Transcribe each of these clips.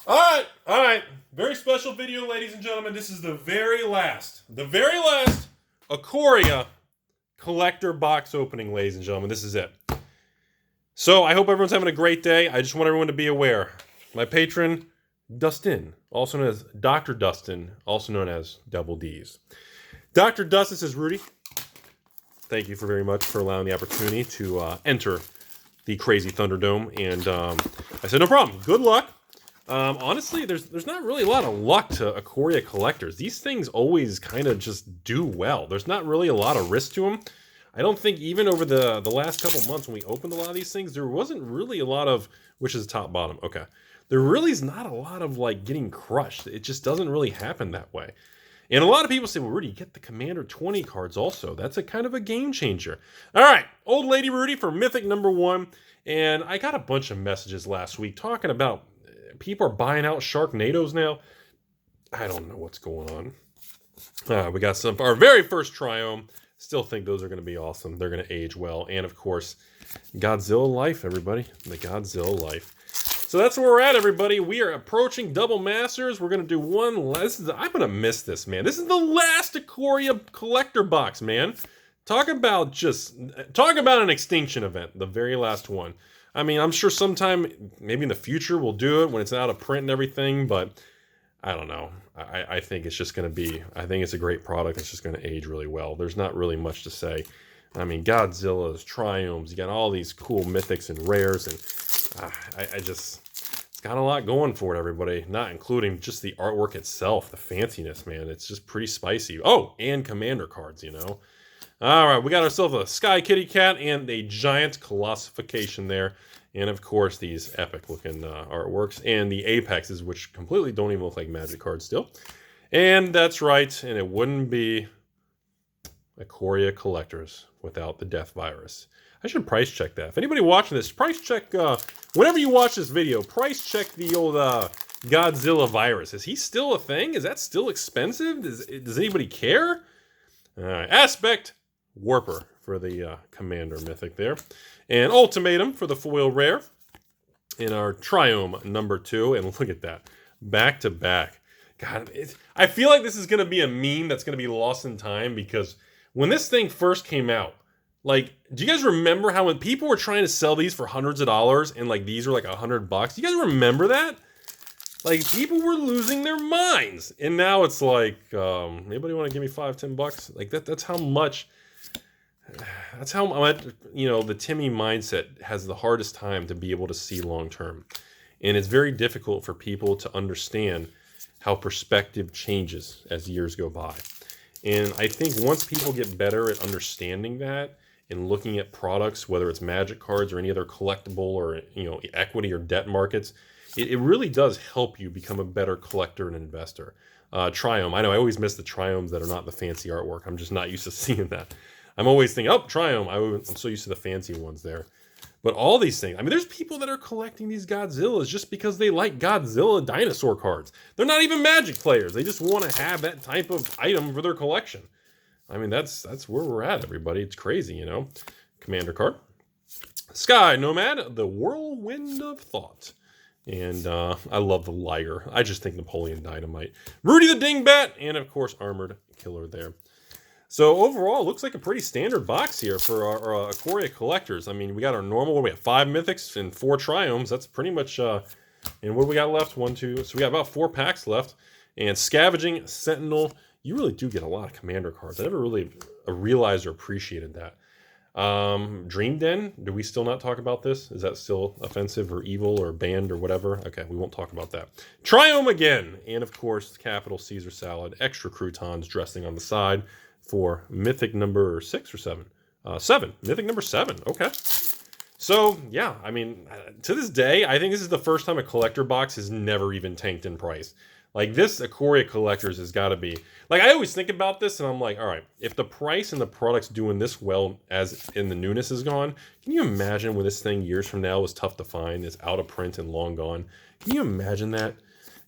All right. Very special video, ladies and gentlemen. This is the very last Ikoria collector box opening, ladies and gentlemen. This is it. So I hope everyone's having a great day. I just want everyone to be aware. My patron, Dustin, also known as Dr. Dustin, also known as Double D's. Dr. Dustin says, Rudy, thank you very much for allowing the opportunity to enter the crazy Thunderdome. And I said, no problem. Good luck. Honestly, there's not really a lot of luck to Ikoria collectors. These things always kind of just do well. There's not really a lot of risk to them. I don't think even over the last couple months when we opened a lot of these things, there wasn't really a lot of, which is top bottom, okay. There really is not a lot of like getting crushed. It just doesn't really happen that way. And a lot of people say, well, Rudy, get the Commander 20 cards also. That's a kind of a game changer. All right, Old Lady Rudy for Mythic #1. And I got a bunch of messages last week talking about people are buying out Sharknadoes now. I don't know what's going on. We got some, our very first Triome. Still think those are going to be awesome. They're going to age well. And of course, Godzilla Life, everybody. The Godzilla Life. So that's where we're at, everybody. We are approaching Double Masters. We're going to do one less. I'm going to miss this, man. This is the last Ikoria collector box, man. Talk about an extinction event. The very last one. I mean, I'm sure sometime, maybe in the future, we'll do it when it's out of print and everything, but I don't know. I think it's just going to be, I think it's a great product. It's just going to age really well. There's not really much to say. I mean, Godzillas, Triomes, you got all these cool mythics and rares, and it's got a lot going for it, everybody. Not including just the artwork itself, the fanciness, man. It's just pretty spicy. Oh, and commander cards, you know. All right, we got ourselves a Sky Kitty Cat and a giant Colossification there. And, of course, these epic-looking artworks. And the Apexes, which completely don't even look like Magic cards still. And that's right, and it wouldn't be Ikoria collectors without the Death Virus. I should price check that. If anybody watching this, price check, whenever you watch this video, price check the old Godzilla Virus. Is he still a thing? Is that still expensive? Does anybody care? All right, Aspect Warper for the Commander Mythic there. And Ultimatum for the foil rare. In our Triome #2. And look at that. Back to back. God, I feel like this is going to be a meme that's going to be lost in time, because when this thing first came out, like, do you guys remember how when people were trying to sell these for hundreds of dollars and like these were like $100? Do you guys remember that? Like, people were losing their minds. And now it's like, anybody want to give me $5-10? Like, that's how much, you know, the Timmy mindset has the hardest time to be able to see long term. And it's very difficult for people to understand how perspective changes as years go by. And I think once people get better at understanding that and looking at products, whether it's Magic cards or any other collectible or, you know, equity or debt markets, it really does help you become a better collector and investor. Triome, I know I always miss the Triomes that are not the fancy artwork. I'm just not used to seeing that. I'm always thinking, oh, Triome. I'm so used to the fancy ones there. But all these things, I mean, there's people that are collecting these Godzillas just because they like Godzilla dinosaur cards. They're not even Magic players. They just want to have that type of item for their collection. I mean, that's where we're at, everybody. It's crazy, you know. Commander card. Sky Nomad, the Whirlwind of Thought. And I love the Liger. I just think Napoleon Dynamite. Rudy the Dingbat, and of course, Armored Killer there. So overall, it looks like a pretty standard box here for our Ikoria collectors. I mean, we got our normal, we have 5 Mythics and 4 Triomes. That's pretty much, and what do we got left? 1, 2, so we got about 4 packs left. And Scavenging Sentinel, you really do get a lot of Commander cards. I never really realized or appreciated that. Dream Den, do we still not talk about this? Is that still offensive or evil or banned or whatever? Okay, we won't talk about that. Triome again, and of course, Capital Caesar Salad, extra croutons dressing on the side for Mythic number 6 or 7? 7. Mythic number 7. Okay. So, yeah, I mean, to this day, I think this is the first time a collector box has never even tanked in price. Like, this Ikoria collectors has got to be... Like, I always think about this, and I'm like, all right, if the price and the product's doing this well as in the newness is gone, can you imagine when this thing years from now is tough to find, is out of print and long gone? Can you imagine that?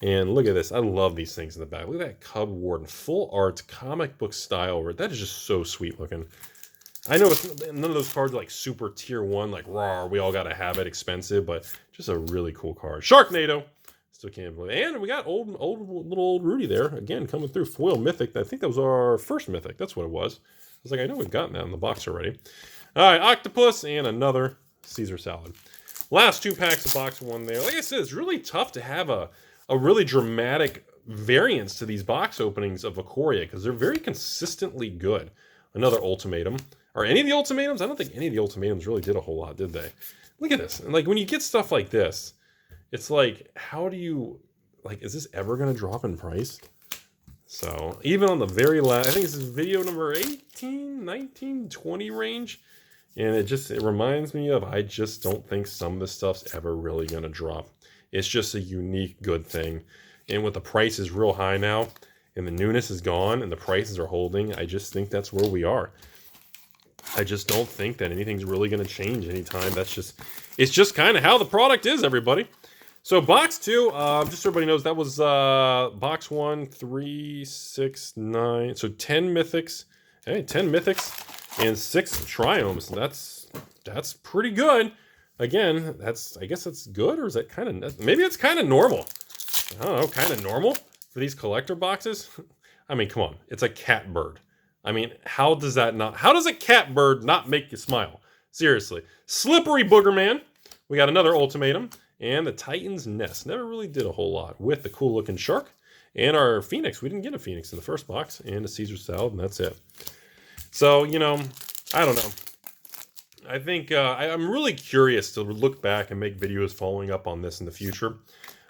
And look at this. I love these things in the back. Look at that Cub Warden. Full art, comic book style. That is just so sweet looking. I know none of those cards are like super tier 1, like raw, we all got to have it, expensive, but just a really cool card. Sharknado. Still can't believe it. And we got little old Rudy there again coming through, foil mythic. I think that was our first mythic. That's what it was. I was like, I know we've gotten that in the box already. All right, octopus and another Caesar salad. Last 2 packs of box 1 there. Like I said, it's really tough to have a really dramatic variance to these box openings of Ikoria because they're very consistently good. Another ultimatum. Are any of the ultimatums? I don't think any of the ultimatums really did a whole lot, did they? Look at this. And like when you get stuff like this, it's like, how do you, like, is this ever going to drop in price? So even on the very last, I think this is video number 18, 19, 20 range. And it reminds me of, I just don't think some of this stuff's ever really going to drop. It's just a unique good thing. And with the prices real high now, and the newness is gone, and the prices are holding, I just think that's where we are. I just don't think that anything's really going to change anytime. It's just kind of how the product is, everybody. So box 2, just so everybody knows, that was box 1, 3, 6, 9. So 10 mythics. Hey, 10 mythics and 6 triomes. That's pretty good. Again, I guess that's good, or is that kind of, maybe it's kind of normal. I don't know, kind of normal for these collector boxes. I mean, come on, it's a cat bird. I mean, how does a cat bird not make you smile? Seriously. Slippery Booger Man. We got another ultimatum. And the Titan's Nest. Never really did a whole lot with the cool looking shark. And our Phoenix. We didn't get a Phoenix in the first box. And a Caesar salad, and that's it. So, you know, I don't know. I think I'm really curious to look back and make videos following up on this in the future.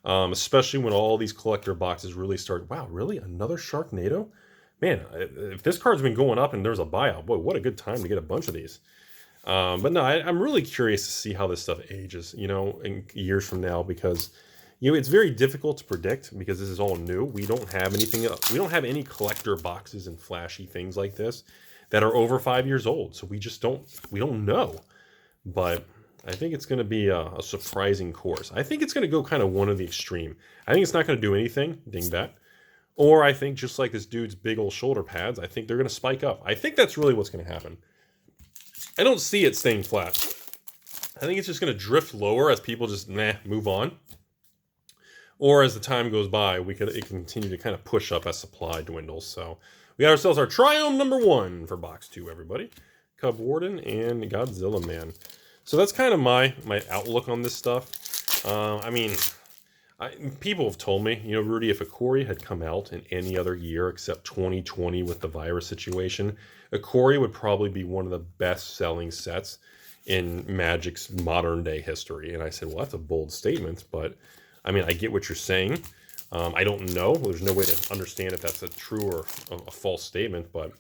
Especially when all these collector boxes really start. Wow, really? Another Sharknado? Man, if this card's been going up and there's a buyout, boy, what a good time to get a bunch of these. But no, I'm really curious to see how this stuff ages, you know, in years from now, because, you know, it's very difficult to predict because this is all new. We don't have anything. We don't have any collector boxes and flashy things like this that are over 5 years old. So we don't know. But I think it's going to be a surprising course. I think it's going to go kind of one of the extreme. I think it's not going to do anything. Ding that. Or I think just like this dude's big old shoulder pads, I think they're going to spike up. I think that's really what's going to happen. I don't see it staying flat. I think it's just going to drift lower as people just move on. Or as the time goes by, it can continue to kind of push up as supply dwindles. So we got ourselves our Triumph number 1 for box 2, everybody. Cub Warden and Godzilla Man. So that's kind of my outlook on this stuff. I mean, people have told me, you know, Rudy, if Ikoria had come out in any other year except 2020 with the virus situation, Ikoria would probably be one of the best-selling sets in Magic's modern-day history. And I said, well, that's a bold statement, but, I mean, I get what you're saying. I don't know. There's no way to understand if that's a true or a false statement, but,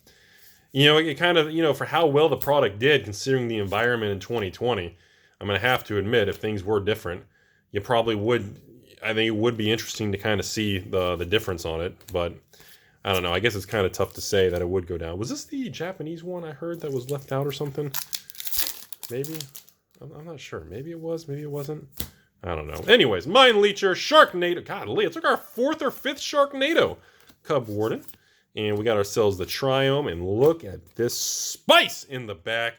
you know, it kind of, you know, for how well the product did, considering the environment in 2020, I'm going to have to admit, if things were different, you probably would... I think it would be interesting to kind of see the difference on it, but I don't know. I guess it's kind of tough to say that it would go down. Was this the Japanese one I heard that was left out or something? Maybe? I'm not sure. Maybe it was. Maybe it wasn't. I don't know. Anyways, Mind Leecher, Sharknado. God, it's like our 4th or 5th Sharknado. Cub Warden. And we got ourselves the Triumph. And look at this spice in the back.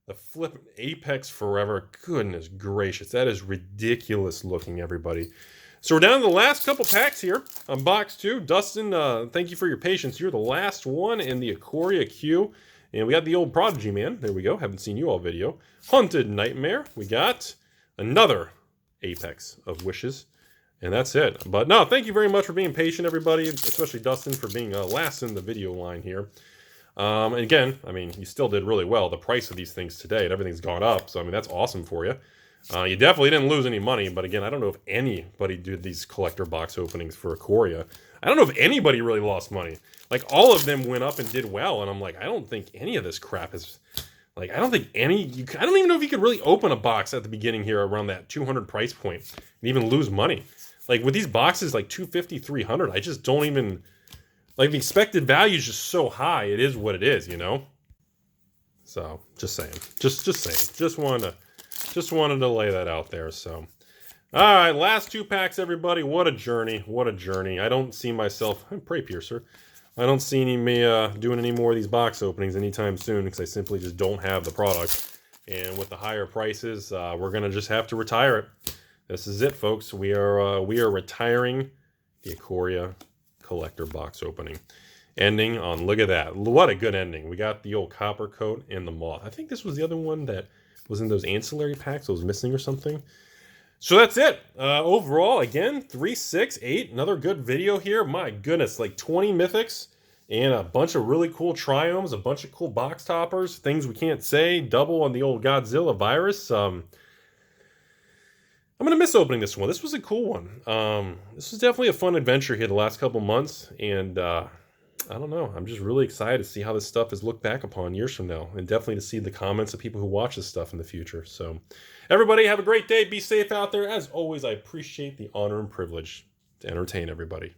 The flip Apex Forever. Goodness gracious. That is ridiculous looking, everybody. So we're down to the last couple packs here on box 2. Dustin, thank you for your patience. You're the last one in the Ikoria queue. And we got the old Prodigy Man. There we go. Haven't seen you all video. Haunted Nightmare. We got another Apex of Wishes. And that's it. But no, thank you very much for being patient, everybody. Especially Dustin for being last in the video line here. And again, I mean, you still did really well. The price of these things today and everything's gone up. So, I mean, that's awesome for you. You definitely didn't lose any money. But again, I don't know if anybody did these collector box openings for Ikoria. I don't know if anybody really lost money. Like, all of them went up and did well. And I'm like, I don't think any of this crap is... Like, I don't think any... I don't even know if you could really open a box at the beginning here around that 200 price point and even lose money. Like, with these boxes, like 250, 300, I just don't even... Like, the expected value is just so high. It is what it is, you know? So, just saying. Just saying. Just wanted to lay that out there, so... All right, last 2 packs, everybody. What a journey. What a journey. I don't see myself... Pray Piercer. I don't see me doing any more of these box openings anytime soon because I simply just don't have the product. And with the higher prices, we're going to just have to retire it. this is it, folks. We are retiring the Ikoria collector box opening. Ending on, look at that. What a good ending. We got the old copper coat and the moth. I think this was the other one that was in those ancillary packs that was missing or something. So that's it. Overall, again, 3, 6, 8. Another good video here. My goodness, like 20 mythics and a bunch of really cool triomes, a bunch of cool box toppers, things we can't say, double on the old Godzilla virus. I'm going to miss opening this one. This was a cool one. This was definitely a fun adventure here the last couple months, and I don't know. I'm just really excited to see how this stuff is looked back upon years from now, and definitely to see the comments of people who watch this stuff in the future. So everybody have a great day. Be safe out there. As always, I appreciate the honor and privilege to entertain everybody.